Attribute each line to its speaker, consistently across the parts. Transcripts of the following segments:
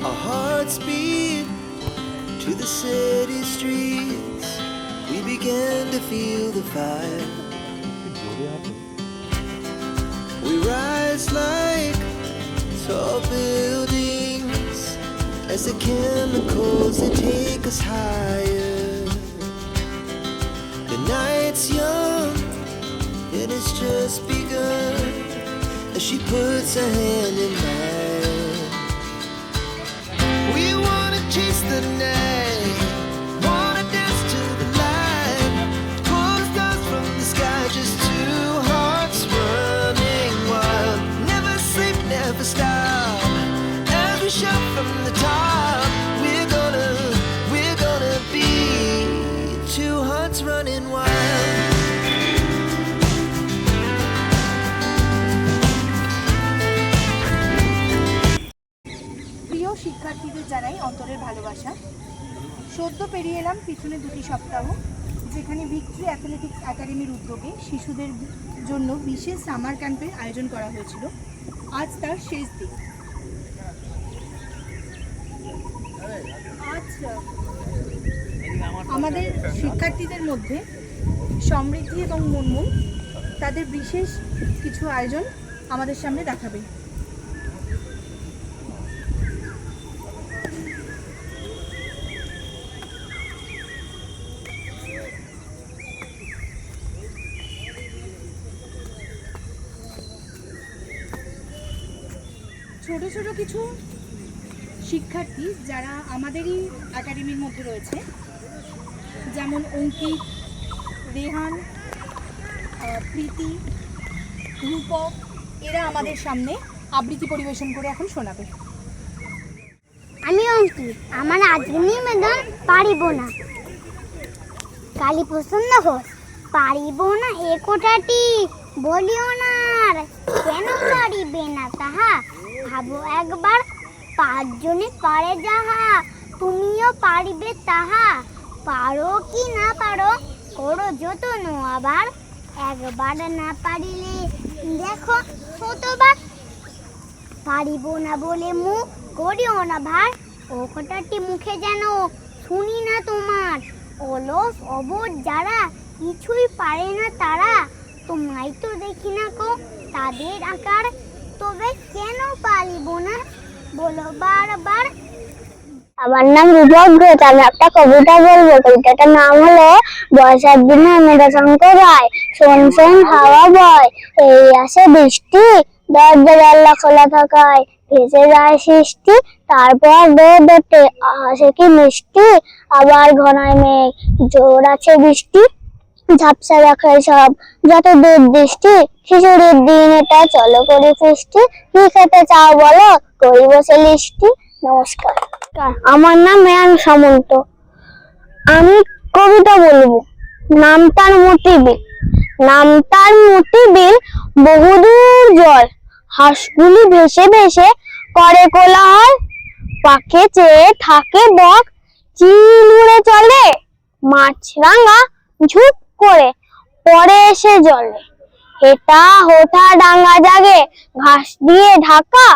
Speaker 1: Our hearts beat to the city streets. We began to feel the fire. We rise like tall buildings as the chemicals they take us higher. The night's young and it's just begun as she puts her hand in mine. We wanna chase the night, wanna dance to the light, pull stars from the sky, just two hearts running wild. Never sleep, never stop, as we shout from the top. We're gonna be two hearts running wild.
Speaker 2: প্রিয় শিক্ষার্থীদের জানাই অন্তরের ভালোবাসা। সদ্য পেরিয়ে এলাম পিছনে 2টি সপ্তাহ, যেখানে ভিক্টরি অ্যাথলেটিক্স একাডেমির উদ্যোগে শিশুদের জন্য বিশেষ সামার ক্যাম্পের আয়োজন করা হয়েছিল। আজ তার শেষ দিন। আজ আমাদের শিক্ষার্থীদের মধ্যে সমৃদ্ধি এবং মুনমুন তাদের বিশেষ কিছু আয়োজন আমাদের সামনে দেখাবে। ছোট ছোট কিছু শিক্ষার্থী যারা আমাদেরই একাডেমির মধ্যে রয়েছে, যেমন অঙ্কিত, রেহান, প্রীতি, রূপক, এরা আমাদের সামনে আবৃত্তি পরিবেশন করে এখন শোনাবে।
Speaker 3: আমি অঙ্কিত, আমার আজকে নিবেদন পারিব না। কালী প্রসন্ন হোস, পারিব না এ কোটাটি বলিও না, আর কেন পারিবে না তাহা ভাবো একবার। 5 জনে পারে যাহা, তুমিও পারিবে তাহা। পারো কি না পারো করো যতন, আবার একবার না পারিলে দেখো শতবার। পারিব না বলে মুখ করিও না ভার, ও কথাটি মুখে যেন শুনি না তোমার। অলস অবোধ যারা, কিছুই পারে না তারা, তোমায় তো দেখি না কো তাদের আকার। তবে কেন পারিব না বলো বারবার। আমার নাম রূপক ঘোষ, আমি একটা কবিতা বলবো। কবিতাটার নাম হলো বর্ষার দিনে মেঘাশঙ্কর রায়। শোন শোন হাওয়া বয়, এই আসে বৃষ্টি, দরজা জানলা খোলা থাকায় ভেসে যায় সৃষ্টি। তারপর রোদ ওঠে, আসে কি মিষ্টি, আবার ঘনায় মেঘ, জোর আছে বৃষ্টি। ঝাপসা রাখায় সব যত দূর দৃষ্টি, শিশুরের দিন এটা, চলো করি ফিষ্টি। কি খেতে চাও বলো, করি বসে লিস্টি। নমস্কার, আমার নাম মেয়ান সামন্ত। আমি কবিতা বলবো। নাম তার মতিবিল, নাম তার মতিবিল, বহুদূর জল, হাঁসগুলি ভেসে ভেসে করে কোলাহল। পাখে চেয়ে থাকে বক, চিল উড়ে চলে, মাছরাঙা ঝুপ করে পরে এসে জলে। হেটা হোঠা ডাঙ্গা জাগে, ঘাস দিয়ে ঢাকা,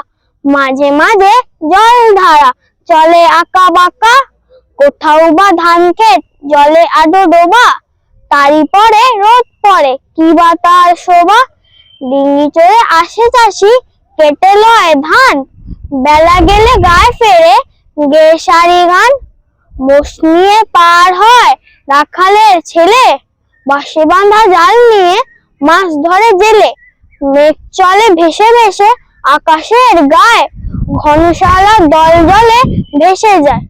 Speaker 3: মাঝে মাঝে জল ধারা চলে আঁকা বাঁকা। কোথাও বা ধান ক্ষেত জলে আদো ডোবা, তারই পরে রোদ পড়ে কি বা তার শোভা। ডিঙি চড়ে আসে চাষি, কেটে লয় ধান, বেলা গেলে গায়ে ফেরে গে সারি গান। মোষ নিয়ে পার হয় রাখালের ছেলে, বাঁশে বাঁধা জাল নিয়ে মাছ ধরে জেলে। মেঘ চলে ভেসে ভেসে আকাশের গায়ে, ঘনশালা দল জলে ভেসে যায়।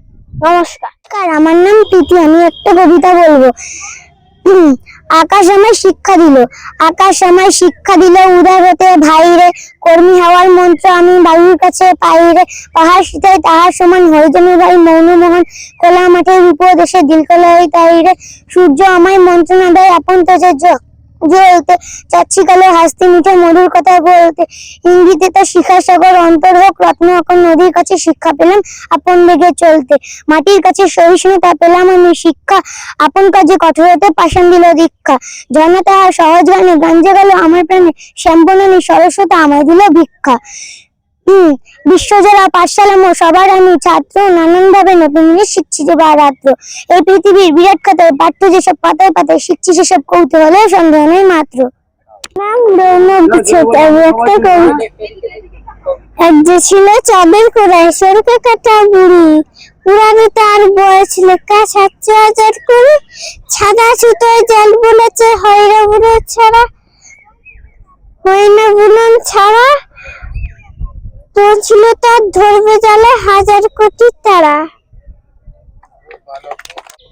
Speaker 3: নমস্কার, আমার নাম প্রীতি, আমি একটা কবিতা বলবো। আকাশ আমায় শিক্ষা দিল, আকাশ আমায় শিক্ষা দিল, উদার হতে ভাইরে, কর্মী হওয়ার মন্ত্র আমি বায়ুর কাছে পাইরে। পাহাড় শীতায় তাহার সমান হরিজনের ভাই, মৌন মোহন খোলা মাঠের উপদেশে দিলকলয় তাইরে। সূর্য আমায় মন্ত্রণা দেয় আপন তেজে জ্বলতে, চাচ্ছি কালে হাসতে মিঠে মধুর কথা বলতে। ইঙ্গিতে তার শিখা সাগর অন্তর হোক রত্ন এখন, নদীর কাছে শিক্ষা পেলাম আপন বেগে চলতে। মাটির কাছে সহিষ্ণুতা পেলাম আমি শিক্ষা, আপন কাজে কঠোরতে পাষাণ দিল দীক্ষা। ঝর্ণা তাহার সহজ গানে গাঞ্জে গেল আমার প্রাণে, শ্যামবনানী সরস্বতা আমায় দিল ভিক্ষা। বিশ্বজোড়া পাঠশালা সবার আমি ছাত্র, নানানভাবে নতুন জিনিস শিখছি যে রাত্র। এই পৃথিবীর বিরাট কথায় পাঠ্য যেসব পাতায় পাতায় শিখছি সেসব কৌতূহলে সন্দেহ নেই মাত্র। নাম এক যে ছিল চাঁদের কোড়ায় সরকে কাটা বুড়ি, পুরানো তার বয়স লেখা ৭০০০ করে, সাদা সুতোয় জাল বলেছে হয়রা বুড়ো ছাড়া, হয় না বুলন ছাড়া, তো ছিল তার ধরবে জালে ১০০০ কোটি তারা।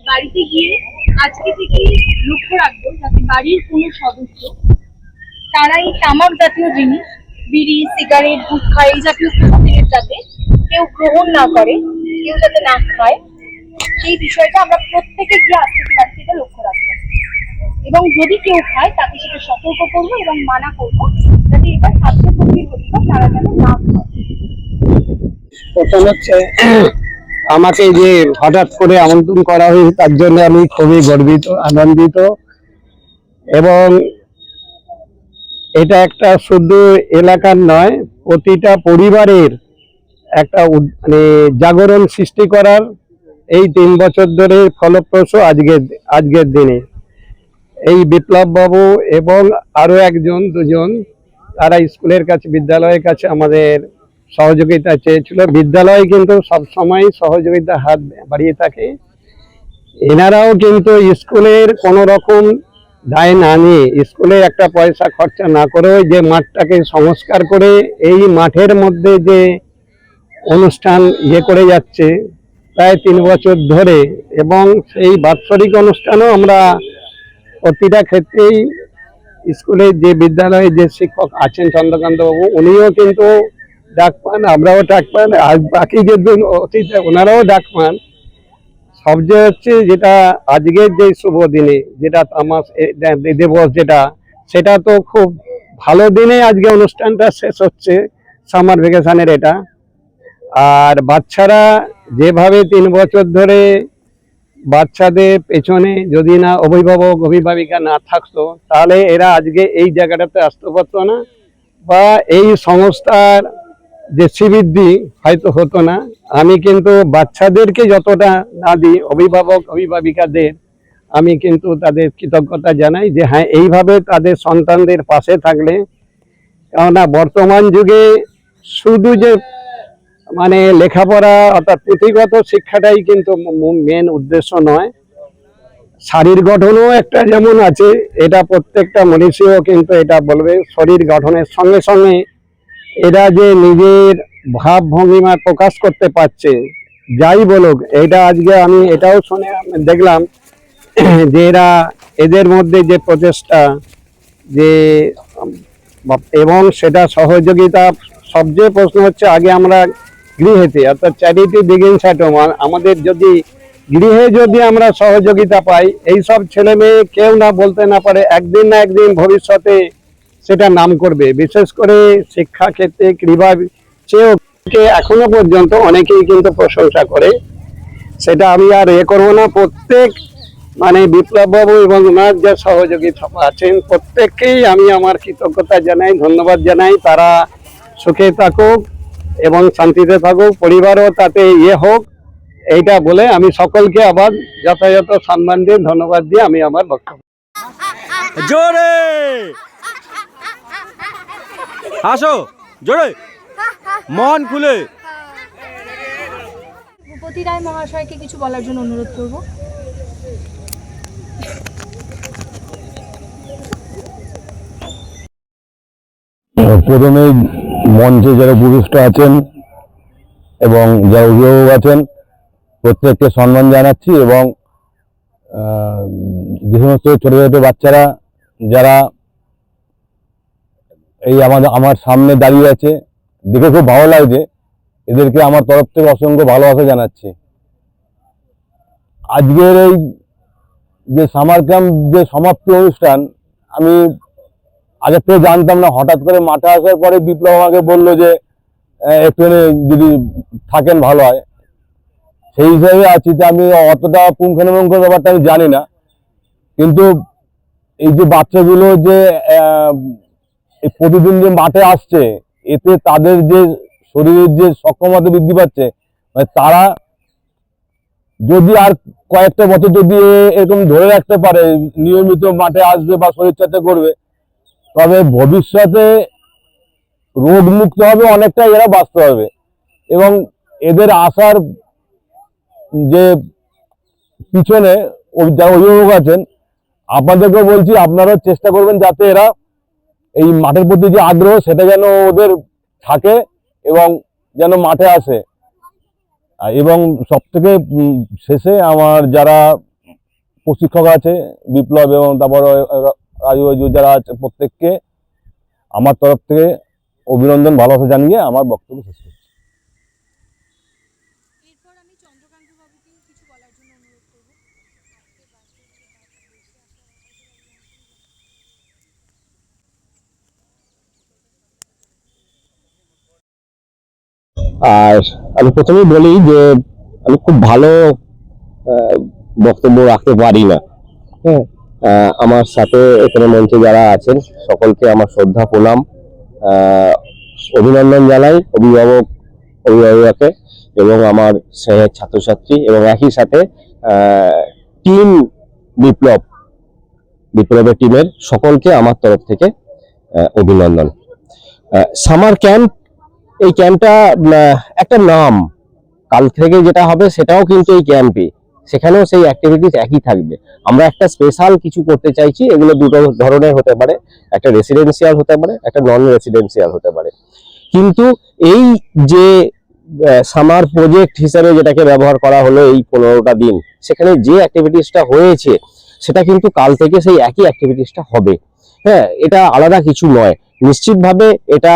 Speaker 2: বাড়িতে গিয়ে আজকে থেকে লক্ষ্য রাখবো যাতে বাড়ির কোনো সদস্য তারা এই তামাক জাতীয় জিনিস, বিড়ি, সিগারেট, গুটখা এই জাতীয় জিনিস যাতে কেউ গ্রহণ না করে, কেউ যাতে না খায়, সেই বিষয়টা আমরা প্রত্যেকে গিয়ে আজ থেকে বাড়ি থেকে লক্ষ্য রাখবো। এবং যদি কেউ খায় তাকে সেটা সতর্ক করবো এবং মানা করবো যাতে এটা স্বাস্থ্যক্ষতির হতে তারা যেন না খায়।
Speaker 4: প্রথম হচ্ছে আমাকে যে হঠাৎ করে আমন্ত্রণ করা হয়েছে তার জন্য আমি খুবই গর্বিত, আনন্দিত। এবং এটা একটা শুধু এলাকার নয়, প্রতিটা পরিবারের একটা মানে জাগরণ সৃষ্টি করার এই ৩ বছর ধরে ফলপ্রসূ আজকের দিনে এই বিপ্লব বাবু এবং আরো একজন দুজন তারা স্কুলের কাছে, বিদ্যালয়ের কাছে আমাদের সহযোগিতা চেয়েছিল। বিদ্যালয় কিন্তু সবসময় সহযোগিতা হাত বাড়িয়ে থাকে। এনারাও কিন্তু স্কুলের কোনো রকম দায় না নিয়ে, স্কুলে একটা পয়সা খরচা না করেও যে মাঠটাকে সংস্কার করে এই মাঠের মধ্যে যে অনুষ্ঠান করে যাচ্ছে প্রায় ৩ বছর ধরে, এবং সেই বাৎসরিক অনুষ্ঠানও আমরা প্রতিটা ক্ষেত্রেই স্কুলে যে বিদ্যালয়ে যে শিক্ষক আছেন চন্দ্রকান্ত বাবু, উনিও কিন্তু ডাক পান, আমরাও ডাক পান, আর বাকি যে অতিথি ওনারাও ডাক পান। সবচেয়ে হচ্ছে যেটা আজকের যে শুভ দিনে যেটা তামাক দিবস, সেটা তো খুব ভালো দিনে আজকে অনুষ্ঠানটা শেষ হচ্ছে, সামার ভ্যাকেশনের এটা। আর বাচ্চারা যেভাবে ৩ বছর ধরে বাচ্চাদের পেছনে যদি না অভিভাবক অভিভাবিকা না থাকতো তাহলে এরা আজকে এই জায়গাটাতে আসতে পারতো না, বা এই সংস্থার যে শ্রীবৃদ্ধি হয়তো হতো না। আমি কিন্তু বাচ্চাদেরকে যতটা না দিই, অভিভাবক অভিভাবিকাদের আমি কিন্তু তাদের কৃতজ্ঞতা জানাই যে হ্যাঁ, এইভাবে তাদের সন্তানদের পাশে থাকলে, কেননা বর্তমান যুগে শুধু যে মানে লেখাপড়া অর্থাৎ পুঁথিগত শিক্ষাটাই কিন্তু মেন উদ্দেশ্য নয়, শরীর গঠনও একটা যেমন আছে, এটা প্রত্যেকটা মনীষীও কিন্তু এটা বলবে, শরীর গঠনের সঙ্গে সঙ্গে এরা যে নিজের ভাব ভঙ্গিমা প্রকাশ করতে পারছে, যাই বলুক, এটা আজকে আমি এটাও শুনে দেখলাম যে এরা এদের মধ্যে যে প্রচেষ্টা যে এবং সেটা সহযোগিতা, সবচেয়ে প্রশ্ন হচ্ছে আগে আমরা গৃহেতে অর্থাৎ চ্যারিটি বিগিনস অ্যাট হোম, আমাদের যদি গৃহে যদি আমরা সহযোগিতা পাই, এই সব ছেলে মেয়ে কেউ না বলতে না পারে একদিন না একদিন ভবিষ্যতে সেটা নাম করবে। বিশেষ করে শিক্ষা ক্ষেত্রে ক্রীড়া চেয়েও এখনো পর্যন্ত অনেকেই কিন্তু প্রশংসা করে, সেটা আমি আর করবো না। প্রত্যেক মানে বিপ্লব বাবু এবং ওনার যে সহযোগী আছেন প্রত্যেককেই আমি আমার কৃতজ্ঞতা জানাই, ধন্যবাদ জানাই। তারা সুখে থাকুক এবং শান্তিতে থাকুক, পরিবারও তাতে হোক, এইটা বলে আমি সকলকে আবার যথাযথ সম্মান দিয়ে ধন্যবাদ দিয়ে আমি আমার বক্তব্য
Speaker 5: জোরে হাসো, জোরে মন খুলে।
Speaker 2: ভূপতি রায় মহাশয়কে কিছু বলার জন্য অনুরোধ করব।
Speaker 6: প্রথমে মঞ্চে যারা পুরুষরা আছেন এবং যারা অভিভাবক আছেন প্রত্যেককে সম্মান জানাচ্ছি, এবং যে সমস্ত ছোট ছোট বাচ্চারা যারা এই আমার সামনে দাঁড়িয়ে আছে দেখে খুব ভালো লাগছে, এদেরকে আমার তরফ থেকে অসংখ্য ভালোবাসা জানাচ্ছি। আজকের এই যে সামার ক্যাম্প যে সমাপ্তি অনুষ্ঠান, আমি আগে থেকে জানতাম না, হঠাৎ করে মাঠে আসার পরে বিপ্লব আমাকে বললো যে একটুখানি যদি থাকেন ভালো হয়। সেই হিসাবে আছি, যে আমি অতটা পুঙ্খানুপুঙ্খ ব্যাপারটা আমি জানি না, কিন্তু এই যে বাচ্চাগুলো যে প্রতিদিন যে মাঠে আসছে, এতে তাদের যে শরীরের যে সক্ষমতা বৃদ্ধি পাচ্ছে, মানে তারা যদি আর কয়েকটা বছর যদি এরকম ধরে রাখতে পারে, নিয়মিত মাঠে আসবে বা শরীরচর্চা করবে, তবে ভবিষ্যতে রোগ মুক্ত হবে, অনেকটা এরা বাঁচতে হবে। এবং এদের আসার যে পিছনে যারা অভিভাবক আছেন, আপনাদেরকেও বলছি আপনারাও চেষ্টা করবেন যাতে এরা এই মাঠের প্রতি যে আগ্রহ সেটা যেন ওদের থাকে এবং যেন মাঠে আসে। এবং সব থেকে শেষে আমার যারা প্রশিক্ষক আছে, বিপ্লব এবং তারপর রাজু যারা আছে, প্রত্যেককে আমার তরফ থেকে অভিনন্দন, ভালোবাসা জানিয়ে আমার বক্তব্য শেষ করছি।
Speaker 2: এরপর আমি চন্দ্রকান্ত বাবুকে কিছু বলার জন্য অনুরোধ করব।
Speaker 7: আর আমি প্রথমেই বলি যে আমি খুব ভালো বক্তব্য রাখতে পারি না। হ্যাঁ, আমার সাথে এখানে মঞ্চে যারা আছেন সকলকে আমার শ্রদ্ধা প্রণাম, অভিনন্দন জানাই অভিভাবককে এবং আমার স্নেহের ছাত্রছাত্রী এবং একই সাথে টিম বিপ্লবের টিমের সকলকে আমার তরফ থেকে অভিনন্দন। সামার ক্যাম্প, এই ক্যাম্পটা একটা নাম, কাল থেকে যেটা হবে সেটাও কিন্তু এই ক্যাম্পে, সেখানেও সেই অ্যাক্টিভিটিস একই থাকবে। আমরা একটা স্পেশাল কিছু করতে চাইছি, এগুলো দুটো ধরনের হতে পারে, একটা রেসিডেন্সিয়াল হতে পারে, একটা নন রেসিডেন্সিয়াল হতে পারে। কিন্তু এই যে সামার প্রজেক্ট হিসেবে যেটাকে ব্যবহার করা হলো এই 15টা দিন, সেখানে যে অ্যাক্টিভিটিসটা হয়েছে সেটা কিন্তু কাল থেকে সেই একই অ্যাক্টিভিটিসটা হবে। হ্যাঁ, এটা আলাদা কিছু নয়। নিশ্চিতভাবে এটা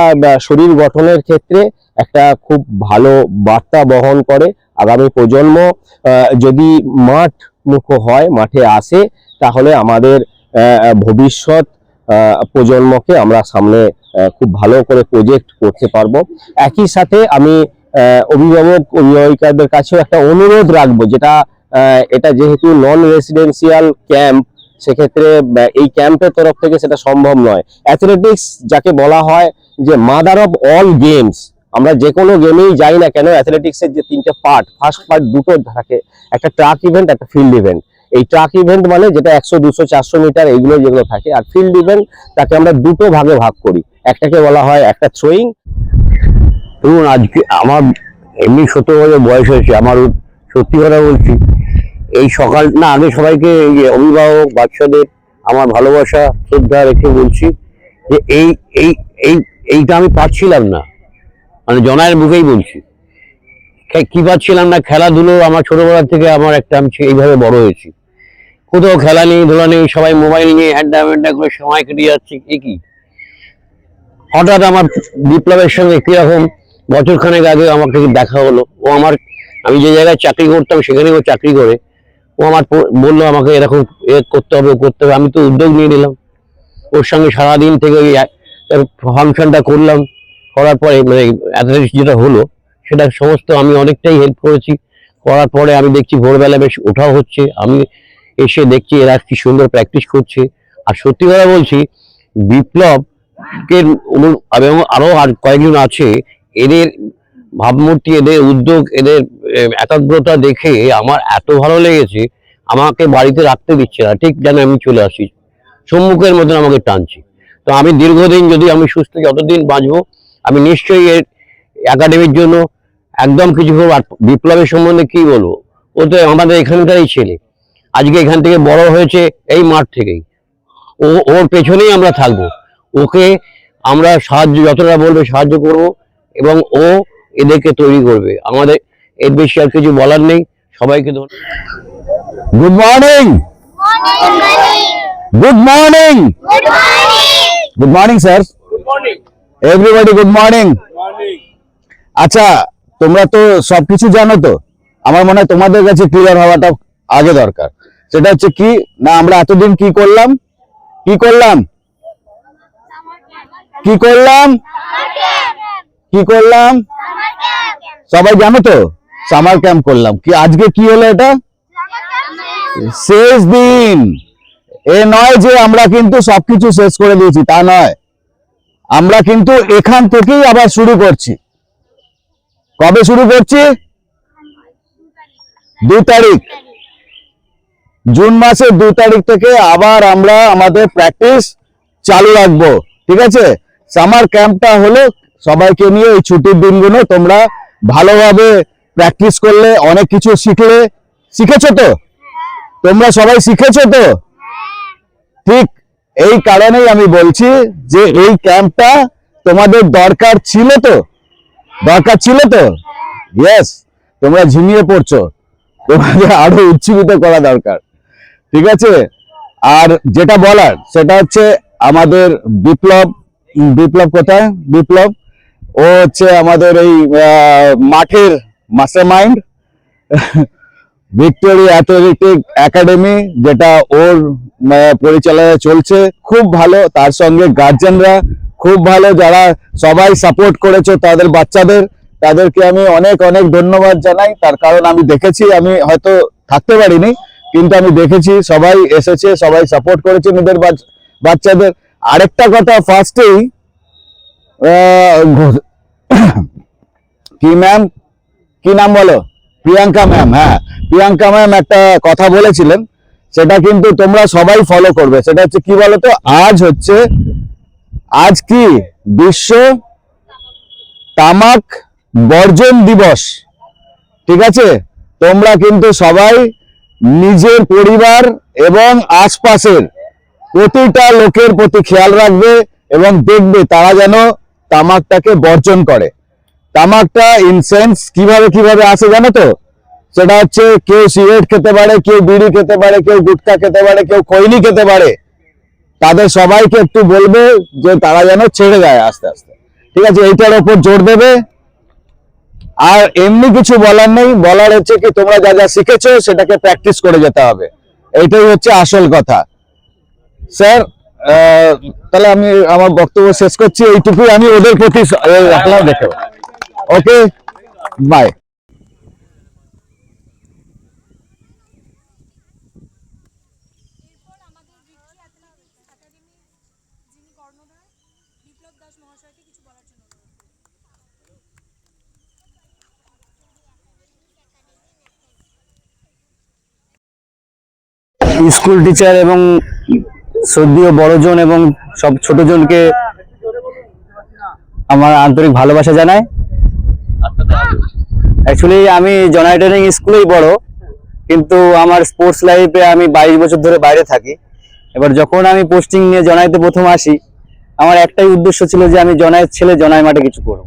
Speaker 7: শরীর গঠনের ক্ষেত্রে একটা খুব ভালো বার্তা বহন করে। আগামী প্রজন্ম যদি মাঠ মুখ হয়, মাঠে আসে, তাহলে আমাদের ভবিষ্যৎ প্রজন্মকে আমরা সামনে খুব ভালো করে প্রজেক্ট করতে পারবো। একই সাথে আমি অভিভাবিকাদের কাছেও একটা অনুরোধ রাখবো, যেটা এটা যেহেতু নন রেসিডেন্সিয়াল ক্যাম্প, সেক্ষেত্রে এই ক্যাম্পের তরফ থেকে সেটা সম্ভব নয়। অ্যাথলেটিক্স যাকে বলা হয় যে মাদার অফ অল গেমস, আমরা যে কোনো গেমেই যাই না কেন, অ্যাথলেটিক্সের যে 3টে পার্ট, ফার্স্ট পার্ট দুটো থাকে, একটা ট্র্যাক ইভেন্ট, একটা ফিল্ড ইভেন্ট। এই ট্র্যাক ইভেন্ট মানে যেটা 100, 200, 400 মিটার এইগুলো যেগুলো থাকে, আর ফিল্ড ইভেন্ট তাকে আমরা দুটো ভাগে ভাগ করি। একটাকে বলা হয় একটা থ্রোয়িং।
Speaker 8: ধরুন আজকে আমার এমনি 17 বছর বয়স হয়েছে, আমার সত্যি কথা বলছি, এই সকাল না আগে সবাইকে এই যে অভিভাবক বাচ্চাদের আমার ভালোবাসা শ্রদ্ধা রেখে বলছি যে এইটা আমি পাচ্ছিলাম না, মানে জনায়ের বুকেই বলছি, কি পাচ্ছিলাম না। খেলাধুলো আমার ছোটবেলা থেকে আমার একটা, আমি এইভাবে বড় হয়েছি, কোথাও খেলা নেই, ধোলা নেই, সবাই মোবাইল নিয়ে হ্যান্ডা করে সময় কেটে যাচ্ছে। কি হঠাৎ আমার বিপ্লবের সঙ্গে কিরকম বছরখানেক আগে আমাকে দেখা হলো। ও আমি যে জায়গায় চাকরি করতাম সেখানে ও চাকরি করে, ও আমার বললো আমাকে এরকম করতে হবে। আমি তো উদ্যোগ নিয়ে নিলাম, ওর সঙ্গে সারাদিন থেকে ওই ফাংশনটা করলাম। করার পরে মানে অ্যাথলেটিক্স যেটা হলো সেটা সমস্ত আমি অনেকটাই হেল্প করেছি। করার পরে আমি দেখছি ভোরবেলা বেশ ওঠাও হচ্ছে, আমি এসে দেখছি এরা কি সুন্দর প্র্যাকটিস করছে। আর সত্যি কথা বলছি, বিপ্লবকে এবং আরো কয়েকজন আছে, এদের ভাবমূর্তি, এদের উদ্যোগ, এদের একাগ্রতা দেখে আমার এত ভালো লেগেছে, আমাকে বাড়িতে রাখতে দিচ্ছে না, ঠিক যেন আমি চলে আসি, সম্মুখের মতন আমাকে টানছি। তো আমি দীর্ঘদিন, যদি আমি সুস্থ যতদিন বাঁচবো, আমি নিশ্চয়ই এর একাডেমির জন্য একদম কিছু করবো। আর বিপ্লবের সম্বন্ধে কি বলবো, ও তো আমাদের এখানকারই ছেলে, আজকে এখান থেকে বড় হয়েছে এই মাঠ থেকেই। ওর পেছনেই আমরা থাকবো, ওকে আমরা সাহায্য যতটা বলবে সাহায্য করব, এবং ও এদেরকে তৈরি করবে। আমাদের এর বেশি আর কিছু বলার নেই। সবাইকে
Speaker 6: good morning, good morning, good morning sir, everybody good morning. আচ্ছা, তোমরা তো সবকিছু জানো, তো আমার মনে হয় তোমাদের কাছে ক্লিয়ার হওয়াটা আগে দরকার। সেটা হচ্ছে কি না, আমরা এতদিন কি করলাম, সবাই জানো তো, সামার ক্যাম্প করলাম। কি আজকে কি হলো, এটা শেষ দিন। এ নয় যে আমরা কিন্তু সবকিছু শেষ করে দিয়েছি, তা নয়, আমরা কিন্তু এখান থেকেই আবার শুরু করছি। কবে শুরু করছি? 2 তারিখ, জুন মাসের 2 তারিখ থেকে আবার আমরা আমাদের প্র্যাকটিস চালু রাখবো। ঠিক আছে, সামার ক্যাম্পটা হলো সবাইকে নিয়ে এই ছুটির দিনগুলো তোমরা ভালোভাবে প্র্যাকটিস করলে অনেক কিছু শিখলে। শিখেছো তো তোমরা সবাই? শিখেছো তো? ঠিক এই কারণেই আমি বলছি যে এই ক্যাম্পটা তোমাদের দরকার ছিল তো? দরকার ছিল তো? ইয়েস, তোমরা ঝিমিয়ে পড়ছো, তোমাদের আরো উজ্জীবিত করা দরকার। ঠিক আছে, আর যেটা বলার সেটা হচ্ছে আমাদের বিপ্লব। বিপ্লব কোথায়? বিপ্লব ও হচ্ছে আমাদের এই মাঠের মাস্টারমাইন্ড, ভিক্টোরিয়া অ্যাথলেটিক একাডেমি, যেটা ওর পরিচালনায় চলছে, খুব ভালো। তার সঙ্গে গার্জেনরা খুব ভালো, যারা সবাই সাপোর্ট করেছে তাদের বাচ্চাদের, তাদেরকে আমি অনেক অনেক ধন্যবাদ জানাই। তার কারণ আমি দেখেছি, আমি হয়তো থাকতে পারিনি কিন্তু আমি দেখেছি সবাই এসেছে, সবাই সাপোর্ট করেছে নিজেদের বাচ্চাদের। আরেকটা কথা ফার্স্টেই, কি ম্যাম, কি নাম বলো? প্রিয়াঙ্কা ম্যাম। হ্যাঁ, প্রিয়াঙ্কা ম্যাম একটা কথা বলেছিলেন, সেটা কিন্তু তোমরা সবাই ফলো করবে। সেটা হচ্ছে কি বলতো, আজ কি বিশ্ব তামাক বর্জন দিবস। ঠিক আছে, তোমরা কিন্তু সবাই নিজের পরিবার এবং আশপাশের প্রতিটা লোকের প্রতি খেয়াল রাখবে এবং দেখবে তারা যেন তামাকটাকে বর্জন করে। তামাকটা ইনসেন্স কিভাবে আসে জানো তো? সেটা হচ্ছে কেউ সিগারেট খেতে পারে, কেউ বিড়ি খেতে পারে, কেউ গুটখা খেতে পারে, কেউ খৈনি খেতে পারে। তাদের সবাইকে একটু বলবে যে তারা যেন ছেড়ে দেয় আস্তে আস্তে। ঠিক আছে, এইটার উপর জোর দেবে। আর এমনি কিছু বলার নেই, বলার হচ্ছে কি তোমরা যা যা শিখেছো সেটাকে প্র্যাকটিস করে যেতে হবে, এইটাই হচ্ছে আসল কথা। স্যার, তাহলে আমি আমার বক্তব্য শেষ করছি, এইটুকুই আমি ওদের প্রতি রাখলাম। দেখো, ওকে, বাই।
Speaker 2: এরপর আমাদের ভিক্টরি অ্যাথলেটিক্স একাডেমির যিনি কর্ণধার বিপ্লব দাস মহাশয়কে কিছু বলার জন্য অনুরোধ করি।
Speaker 5: স্কুল টিচার এবং শ্রদ্ধেয় বড়জন এবং সব ছোটজনকে আমার আন্তরিক ভালোবাসা জানাই। অ্যাকচুয়ালি আমি জনাই ট্রেনিং স্কুলেই বড়, কিন্তু আমার স্পোর্টস লাইফে আমি 22 বছর ধরে বাইরে থাকি। এবার যখন আমি পোস্টিং নিয়ে জনাইতে প্রথম আসি, আমার একটাই উদ্দেশ্য ছিল যে আমি জনাইয়ের ছেলে জনাই মাঠে কিছু করব,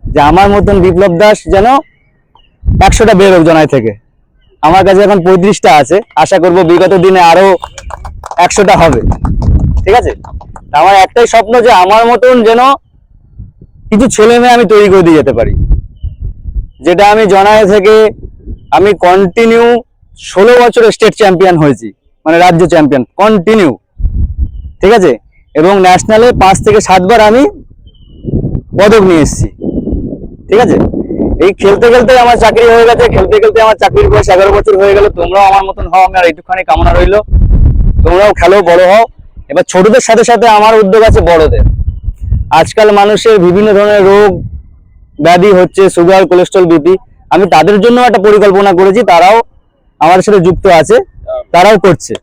Speaker 5: যে আমার মতন বিপ্লব দাস যেন 100টা বের হোক জনাই থেকে। আমার কাছে এখন 35টা আছে, আশা করব বিগত দিনে আরো 100টা হবে। ঠিক আছে, আমার একটাই স্বপ্ন যে আমার মতন যেন কিছু ছেলে মেয়ে আমি তৈরি করে দিয়ে যেতে পারি, যেটা আমি জনাই থেকে আমি কন্টিনিউ 16 বছর স্টেট চ্যাম্পিয়ন হয়েছি, মানে রাজ্য চ্যাম্পিয়ন কন্টিনিউ। ঠিক আছে, এবং ন্যাশনালে 5 থেকে 7 বার আমি পদক নিয়ে এসেছি। ঠিক আছে, এই খেলতে খেলতে আমার চাকরি হয়ে গেছে, খেলতে খেলতে আমার চাকরির বয়স 11 বছর হয়ে গেল। তোমরাও আমার মতন হও, আমার এইটুখানি কামনা রইল। তোমরাও খেলো, বড় হও। এবার ছোটদের সাথে সাথে আমার উদ্যোগ আছে বড়দের। আজকাল মানুষের বিভিন্ন ধরনের রোগ ব্যাধি হচ্ছে, সুগার, কোলেস্ট্রল, বিপি। আমি তাদের জন্য একটা পরিকল্পনা করেছি, তারাও আমার সাথে যুক্ত আছে, তারাও করছে।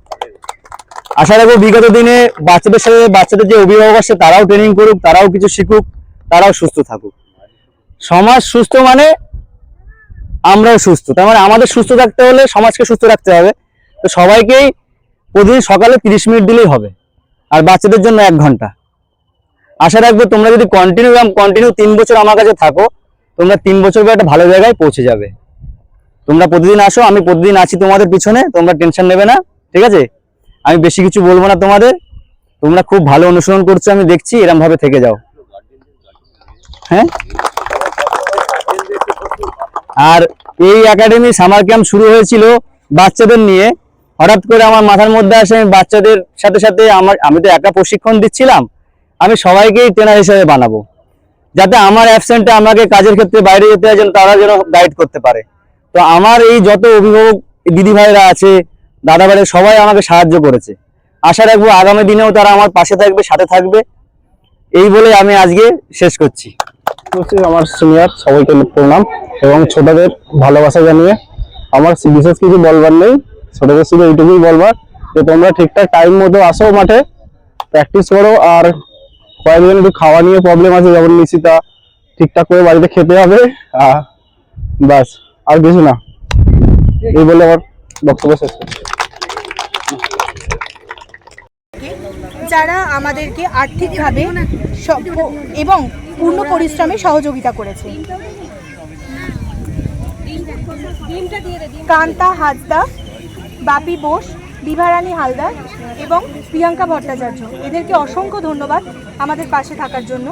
Speaker 5: আশা রাখবো বিগত দিনে বাচ্চাদের সাথে বাচ্চাদের যে অভিভাবক আছে তারাও ট্রেনিং করুক, তারাও কিছু শিখুক, তারাও সুস্থ থাকুক। সমাজ সুস্থ মানে আমরাও সুস্থ, তার মানে আমাদের সুস্থ থাকতে হলে সমাজকে সুস্থ রাখতে হবে। তো সবাইকেই প্রতিদিন সকালে 30 মিনিট দিলেই হবে, আর বাচ্চাদের জন্য 1 ঘন্টা। আশা রাখবো তোমরা যদি কন্টিনিউ 3 বছর আমার কাছে থাকো, তোমরা 3 বছর পর একটা ভালো জায়গায় পৌঁছে যাবে। তোমরা প্রতিদিন আসো, আমি প্রতিদিন আছি তোমাদের পিছনে, তোমরা টেনশন নেবে না। ঠিক আছে, আমি বেশি কিছু বলবো না তোমাদের। তোমরা খুব ভালো অনুসরণ করছো, আমি দেখছি, এরকম ভাবে থেকে যাও। হ্যাঁ, আর এই একাডেমি সামার ক্যাম্প শুরু হয়েছিল বাচ্চাদের নিয়ে। হঠাৎ করে আমার মাথার মধ্যে আসে আমি বাচ্চাদের সাথে সাথে আমি তো একা প্রশিক্ষণ দিচ্ছিলাম, আমি সবাইকেই ট্রেনার হিসেবে বানাবো, যাতে আমার অ্যাবসেন্টে আমাকে কাজের ক্ষেত্রে বাইরে যেতে হয় যেন তারা যেন গাইড করতে পারে। তো আমার এই যত অভিভাবক দিদি ভাইরা আছে, দাদা ভাইরা, সবাই আমাকে সাহায্য করেছে। আশা রাখবো আগামী দিনেও তারা আমার পাশে থাকবে, সাথে থাকবে। এই বলে আমি আজকে শেষ করছি।
Speaker 4: উপস্থিত আমার সিনিয়র সবাইকে প্রণাম এবং ছোটদের ভালোবাসা জানিয়ে আমার বিশেষ কিছু বলবার নেই। ছোটদের শুধু এইটুকুই বলবার যে তোমরা ঠিকঠাক টাইম মতো আসো, মাঠে প্র্যাকটিস করো। আর কয়েকজন একটু খাওয়া নিয়ে প্রবলেম আছে, যেমন নিশিতা, ঠিকঠাক করে বাড়িতে খেতে হবে, ব্যাস আর কিছু না। এই বলে আমার বক্তব্য শেষ করছি।
Speaker 2: যারা আমাদেরকে আর্থিকভাবে এবং পূর্ণ পরিশ্রমে সহযোগিতা করেছে। কান্তা হাসদা, বাপি বোস, বিভারানী হালদার এবং প্রিয়াঙ্কা ভট্টাচার্য, এদেরকে অসংখ্য ধন্যবাদ আমাদের পাশে থাকার জন্য।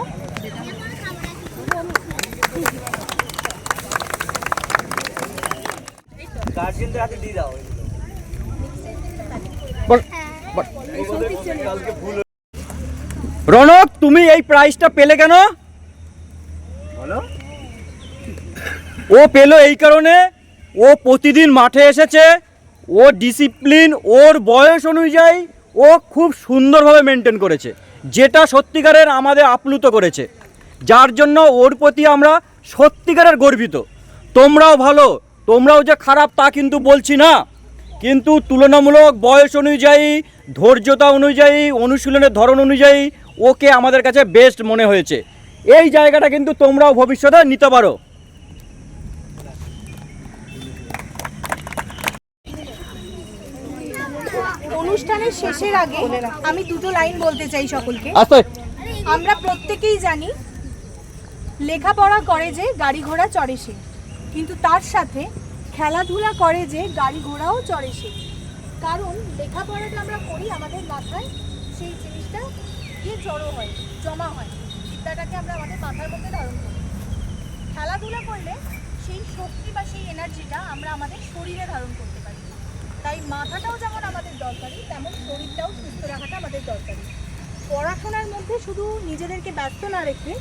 Speaker 5: রনক, তুমি এই প্রাইজটা পেলে কেন? ও পেলো এই কারণে, ও প্রতিদিন মাঠে এসেছে, ও ডিসিপ্লিন, ওর বয়স অনুযায়ী ও খুব সুন্দরভাবে মেনটেন করেছে, যেটা সত্যিকারের আমাদের আপ্লুত করেছে, যার জন্য ওর প্রতি আমরা সত্যিকারের গর্বিত। তোমরাও ভালো, তোমরাও যে খারাপ তা কিন্তু বলছি না, কিন্তু তুলনামূলক বয়স অনুযায়ী, ধৈর্যতা অনুযায়ী, অনুশীলনের ধরন অনুযায়ী ওকে আমাদের কাছে বেস্ট মনে হয়েছে। এই জায়গাটা কিন্তু তোমরাও ভবিষ্যতে নিতে পারো।
Speaker 2: অনুষ্ঠানের শেষের আগে আমি দুটো লাইন বলতে চাই সকলকে। আমরা প্রত্যেকেই জানি লেখাপড়া করে যে গাড়ি ঘোড়া চড়ে সে, কিন্তু তার সাথে খেলাধুলা করে যে গাড়ি ঘোড়াও চড়ে সে। কারণ লেখাপড়াটা আমরা করি আমাদের মাথায়, সেই জিনিসটা গিয়ে জড়ো হয়, জমা হয়, বিদ্যাটাকে আমরা আমাদের মাথার মধ্যে ধারণ করি। খেলাধুলা করলে সেই শক্তি বা সেই এনার্জিটা আমরা আমাদের শরীরে ধারণ করতে পারি। তাই মাথাটাও যেমন আমাদের দরকারি, তেমন শরীরটাও সুস্থ রাখাটা আমাদের দরকারি। পড়াশোনার মধ্যে শুধু নিজেদেরকে ব্যস্ত না রেখে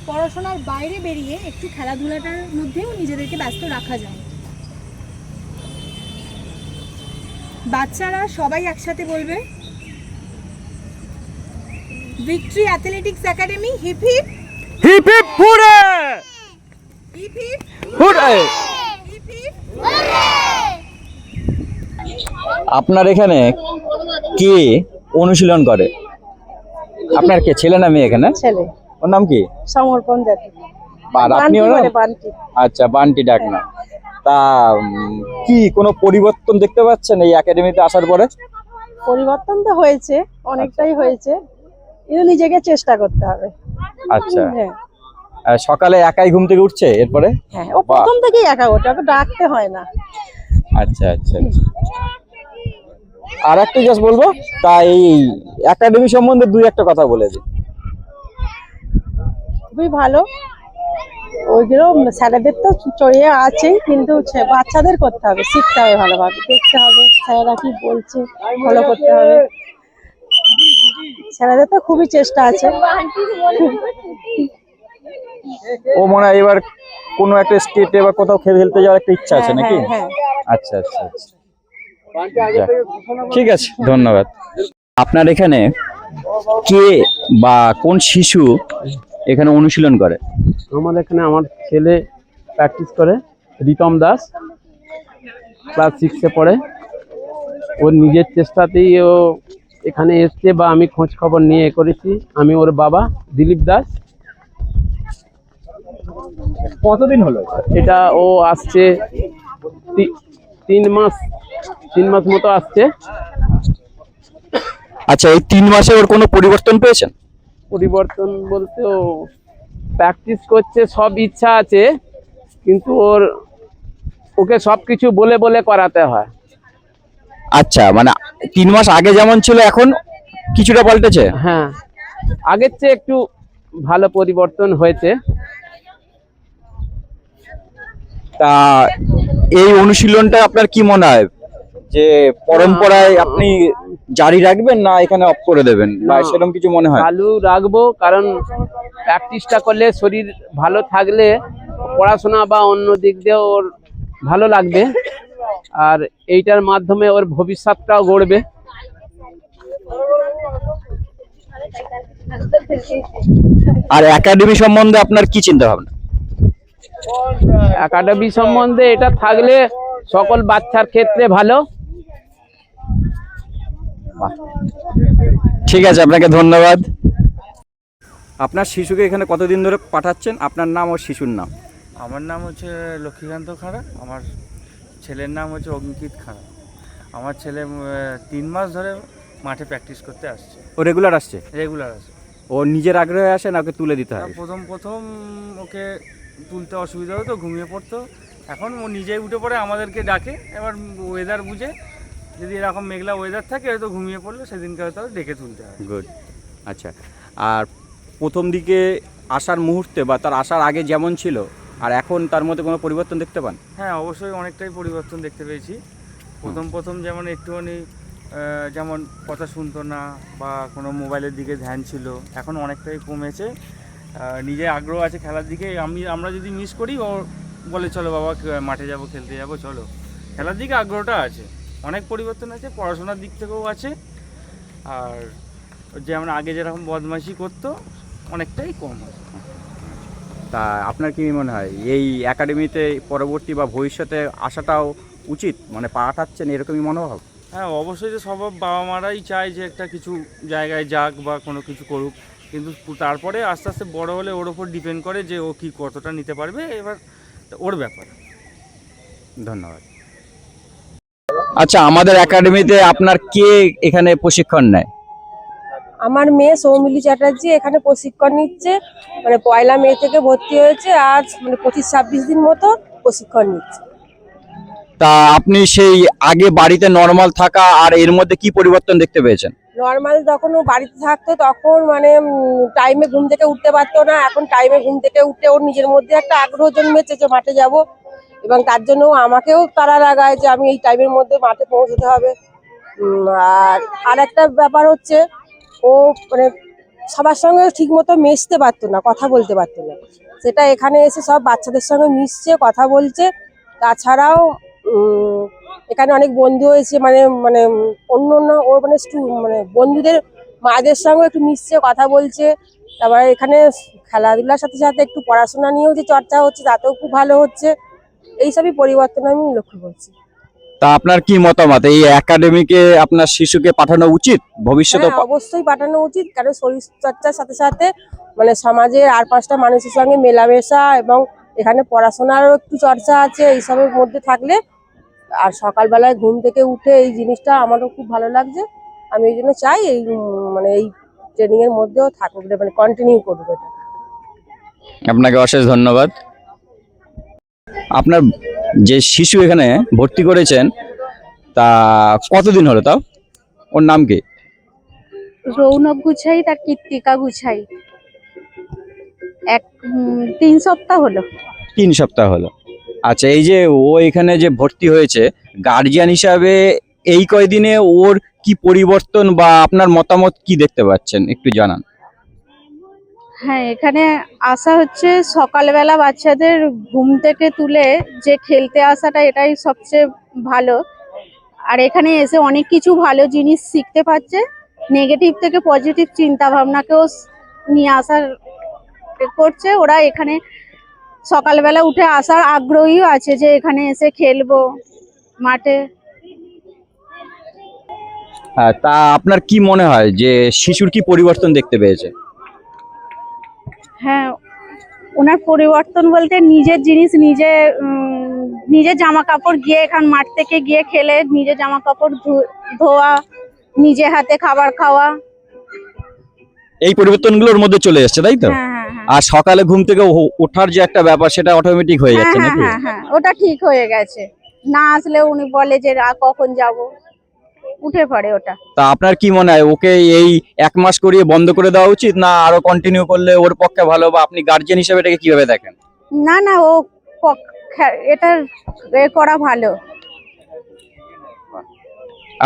Speaker 2: পড়াশোনার বাইরে বেরিয়ে একটু খেলাধুলাটার মধ্যেও নিজেদেরকে ব্যস্ত রাখা যায়। বাচ্চারা সবাই একসাথে বলবে, victory athletics academy hip hip
Speaker 5: hip hip hooray,
Speaker 2: hip hip
Speaker 5: hooray.
Speaker 2: Hip hip.
Speaker 5: আপনার এখানে কে অনুশীলন করে? আপনার কে ছেলে না মেয়ে এখানে?
Speaker 9: ছেলে।
Speaker 5: ওর নাম কি?
Speaker 9: সমর্পণ জাতি।
Speaker 5: আর আপনি?
Speaker 9: বান্টি।
Speaker 5: আচ্ছা, বান্টি ডাক না। তা কি কোনো পরিবর্তন দেখতে পাচ্ছেন এই একাডেমিতে আসার পরে?
Speaker 9: পরিবর্তন তো হয়েছে, অনেকটাই হয়েছে, কিন্তু নিজেকে চেষ্টা করতে হবে।
Speaker 5: আচ্ছা,
Speaker 9: হ্যাঁ
Speaker 5: সকালে একাই ঘুম থেকে উঠছে এরপরে?
Speaker 9: হ্যাঁ, ও প্রথম থেকেই একা ওঠে, ওকে ডাকতে হয় না।
Speaker 5: আচ্ছা আচ্ছা। আর একটা জাস্ট বলবো, তা এই একাডেমি সম্বন্ধে দুই একটা কথা বলে দিন।
Speaker 9: খুবই ভালো, ওইগুলো স্যারেদের তো চড়িয়ে আছেই, কিন্তু বাচ্চাদের করতে হবে, শিখতে হবে, ভালোভাবে দেখতে হবে স্যারেরা কি বলছে, ফলো করতে হবে। স্যারেদের তো খুবই চেষ্টা আছে।
Speaker 5: ও মনে হয় এবার কোনো একটা স্টেটে বা কোথাও খেলতে যাওয়ার একটা ইচ্ছা আছে নাকি?
Speaker 9: হ্যাঁ।
Speaker 5: আচ্ছা আচ্ছা আচ্ছা, ঠিক আছে, ধন্যবাদ। আপনার এখানে কে বা কোন শিশু এখানে অনুশীলন করে?
Speaker 4: আমার এখানে আমার ছেলে প্র্যাকটিস করে, রিতম দাস, ক্লাস 6-এ পড়ে। ওর নিজের চেষ্টাতেই ও এখানে এসছে, বা আমি খোঁজ খবর নিয়ে করেছি। আমি ওর বাবা দিলীপ দাস।
Speaker 5: কতদিন হলো
Speaker 4: এটা? ও আসছে 3 মাস মতো আসছে।
Speaker 5: আচ্ছা, এই 3 মাসে ওর কোনো পরিবর্তন পেয়েছেন?
Speaker 4: পরিবর্তন বলতে ও প্র্যাকটিস করছে, সব ইচ্ছা আছে, কিন্তু ওকে সবকিছু বলে বলে করাতে হয়।
Speaker 5: আচ্ছা, মানে 3 মাস আগে যেমন ছিল এখন কিছুটা পাল্টেছে?
Speaker 4: হ্যাঁ, আগের চেয়ে একটু ভালো পরিবর্তন হয়েছে।
Speaker 5: তা এই অনুশীলনটা আপনার কি মনে হয় যে পরম্পরায় আপনি জারি রাখবেন না এখানে অফ করে দেবেন, বা সেরকম কিছু মনে হয়?
Speaker 4: চালু রাখবো, কারণ প্র্যাকটিসটা করলে শরীর ভালো থাকলে পড়াশোনা বা অন্য দিক দিয়ে ওর ভালো লাগবে, আর এইটার মাধ্যমে ওর ভবিষ্যৎটাও গড়বে।
Speaker 5: আর একাডেমি সম্বন্ধে আপনার কি চিন্তা ভাবনা?
Speaker 10: একাডেমি সম্বন্ধে এটা থাকলে সকল বাচ্চার ক্ষেত্রে ভালো।
Speaker 5: ঠিক আছে, আপনাকে ধন্যবাদ। আপনার শিশুকে এখানে কতদিন ধরে পাঠাচ্ছেন? আপনার নাম ও শিশুর নাম?
Speaker 11: আমার নাম হচ্ছে লক্ষ্মীকান্ত খাড়া, আমার ছেলের নাম হচ্ছে অঙ্কিত খাড়া। আমার ছেলে 3 মাস ধরে মাঠে প্র্যাকটিস করতে আসছে।
Speaker 5: ও রেগুলার আসছে?
Speaker 11: রেগুলার আসে।
Speaker 5: ও নিজের আগ্রহে আসে না ওকে তুলে দিতে হয়?
Speaker 11: প্রথম ওকে তুলতে অসুবিধা হতো, ঘুমিয়ে পড়তো। এখন ও নিজেই উঠে পড়ে, আমাদেরকে ডাকে। এবার ওয়েদার বুঝে, যদি এরকম মেঘলা ওয়েদার থাকে হয়তো ঘুমিয়ে পড়লে সেদিনকে হয়তো ডেকে তুলতে হয়।
Speaker 5: গুড। আচ্ছা, আর প্রথম দিকে আসার মুহূর্তে বা তার আসার আগে যেমন ছিল আর এখন তার মধ্যে কোনো পরিবর্তন দেখতে পান?
Speaker 11: হ্যাঁ, অবশ্যই অনেকটাই পরিবর্তন দেখতে পেয়েছি। প্রথম যেমন একটুখানি যেমন কথা শুনতো না বা কোনো মোবাইলের দিকে ধ্যান ছিল, এখন অনেকটাই কমেছে। নিজে আগ্রহ আছে খেলার দিকে। আমরা যদি মিস করি ও বলে চলো বাবা মাঠে যাব, খেলতে যাব, চলো। খেলার দিকে আগ্রহটা আছে, অনেক পরিবর্তন আছে। পড়াশোনার দিক থেকেও আছে। আর যেমন আগে যেরকম বদমাইশি করতো অনেকটাই কম হয়।
Speaker 5: তা আপনার কি মনে হয় এই একাডেমিতে পরবর্তী বা ভবিষ্যতে আসাটাও উচিত, মানে পাঠাচ্ছেন এরকমই মনোভাব?
Speaker 11: হ্যাঁ, অবশ্যই। যে সব বাবা মারাই চায় যে একটা কিছু জায়গায় যাক বা কোনো কিছু করুক, কিন্তু তারপরে আস্তে আস্তে বড় হলে ওর ওপর ডিপেন্ড করে যে ও কি কতটা নিতে পারবে, এবার ওর ব্যাপার।
Speaker 5: ধন্যবাদ। আচ্ছা, আমাদের একাডেমিতে আপনার কে এখানে প্রশিক্ষণ নেয়?
Speaker 9: আমার মেয়ে সৌমিলি চ্যাটার্জি এখানে প্রশিক্ষণ নিচ্ছে। মানে 1 মে থেকে ভর্তি হয়েছে, আজ মানে 25-26 দিন মতো প্রশিক্ষণ নিচ্ছে।
Speaker 5: তা আপনি সেই আগে বাড়িতে নর্মাল থাকা আর এর মধ্যে কি পরিবর্তন দেখতে পেয়েছেন?
Speaker 9: নর্মাল যখন ও বাড়িতে থাকতো তখন মানে টাইমে ঘুম থেকে উঠতে পারতো না। এখন টাইমে ঘুম থেকে উঠে ওর নিজের মধ্যে একটা আগ্রহ জন্মেছে যে মাঠে যাব, এবং তার জন্য আমাকেও তাড়া লাগায় যে আমি এই টাইমের মধ্যে মাঠে পৌঁছতে হবে। আর একটা ব্যাপার হচ্ছে, ও মানে সবার সঙ্গে ঠিক মতো মিশতে পারতো না, কথা বলতে পারতো না। সেটা এখানে এসে সব বাচ্চাদের সঙ্গে মিশছে, কথা বলছে। তাছাড়াও এখানে অনেক বন্ধু হয়েছে, মানে মানে অন্য ওর মানে বন্ধুদের মাদের সঙ্গে একটু মিশছে, কথা বলছে। তারপরে এখানে খেলাধুলার সাথে সাথে একটু পড়াশোনা নিয়েও যে চর্চা হচ্ছে, তাতেও খুব ভালো হচ্ছে। এইসবই পরিবর্তন আমি লক্ষ্য করছি।
Speaker 5: তা আপনার কি মতামত, এই একাডেমিকে আপনার শিশুকে পাঠানো উচিত ভবিষ্যতে?
Speaker 9: হ্যাঁ, অবশ্যই পাঠানো উচিত, কারণ শরীর চর্চার সাথে সাথে মানে সমাজের আর 5টা মানুষের সঙ্গে মেলামেশা, এবং এখানে পড়াশোনারও একটু চর্চা আছে। এইসবের মধ্যে থাকলে, আর সকালবেলায় ঘুম থেকে উঠে এই জিনিসটা আমারও খুব ভালো লাগছে। আমি এই জন্য চাই এই মানে এই ট্রেনিং এর মধ্যেও থাকুক, মানে কন্টিনিউ করুক এটা।
Speaker 5: আপনাকে অশেষ ধন্যবাদ। আপনার যে শিশু এখানে ভর্তি করেছেন তা কতদিন হলো, তাও ওর নাম কি?
Speaker 2: রৌনক গুছাই, তার কৃত্তিকা গুছাই। 3 সপ্তাহ হলো।
Speaker 5: 3 সপ্তাহ হলো। আচ্ছা, এই যে ও এখানে যে ভর্তি হয়েছে, গার্জিয়ান হিসাবে এই কয়দিনে ওর কি পরিবর্তন বা আপনার মতামত কি দেখতে পাচ্ছেন একটু জানান।
Speaker 2: হ্যাঁ, এখানে আসা হচ্ছে সকালবেলা বাচ্চাদের ঘুম থেকে তুলে যে খেলতে আসাটা, এটাই সবচেয়ে ভালো। আর এখানে এসে অনেক কিছু ভালো জিনিস শিখতে পাচ্ছে। নেগেটিভ থেকে পজিটিভ চিন্তা ভাবনাকেও নিয়ে আসার করছে। ওরা এখানে সকালবেলা উঠে আসার আগ্রহীও আছে যে এখানে এসে খেলবো মাঠে।
Speaker 5: হ্যাঁ, তা আপনার কি মনে হয় যে শিশুর কি পরিবর্তন দেখতে পেয়েছে?
Speaker 2: হ্যাঁ, ওনার পরিবর্তন বলতে নিজের জিনিস নিজের জামা কাপড় গিয়ে এখান মাঠ থেকে গিয়ে খেলে নিজের জামা কাপড় ধোয়া, নিজে হাতে খাবার খাওয়া,
Speaker 5: এই পরিবর্তনগুলোর মধ্যে চলে এসেছে, তাই তো?
Speaker 2: হ্যাঁ হ্যাঁ হ্যাঁ
Speaker 5: আর সকালে ঘুম থেকে ওঠার যে একটা ব্যাপার, সেটা অটোমেটিক হয়ে
Speaker 2: হ্যাঁ
Speaker 5: যাচ্ছে
Speaker 2: হ্যাঁ
Speaker 5: নাকি?
Speaker 2: হ্যাঁ হ্যাঁ, ওটা ঠিক হয়ে গেছে। না আসলে উনি বলে যে কখন যাব, উঠে পড়ে ওটা।
Speaker 5: তা আপনার কি মনে হয় ওকে এই 1 মাস করিয়ে বন্ধ করে দেওয়া উচিত, না আরো কন্টিনিউ করলে ওর পক্ষে ভালো, বা আপনি গার্জিয়ান হিসেবে এটাকে কিভাবে দেখেন?
Speaker 2: না না, ও এটা করা ভালো।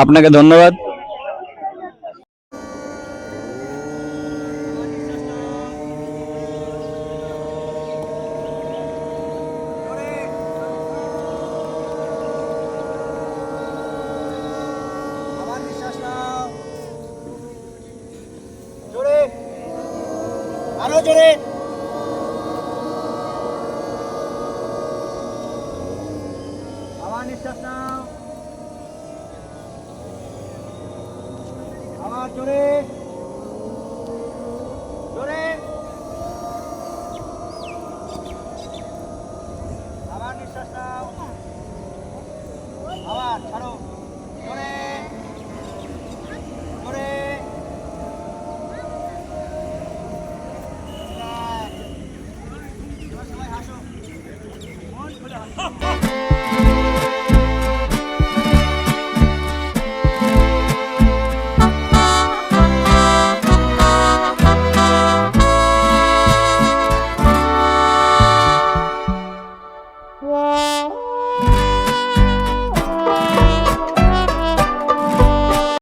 Speaker 5: আপনাকে ধন্যবাদ।
Speaker 1: ছাড়ো জোরে। আবার নিঃশ্বাস নাও, আবার জোরে জোরে, আবার নিঃশ্বাস নাও, আবার ছাড়ো জোরে জোরে। সবাই হাসো, মন খুলে হাসো।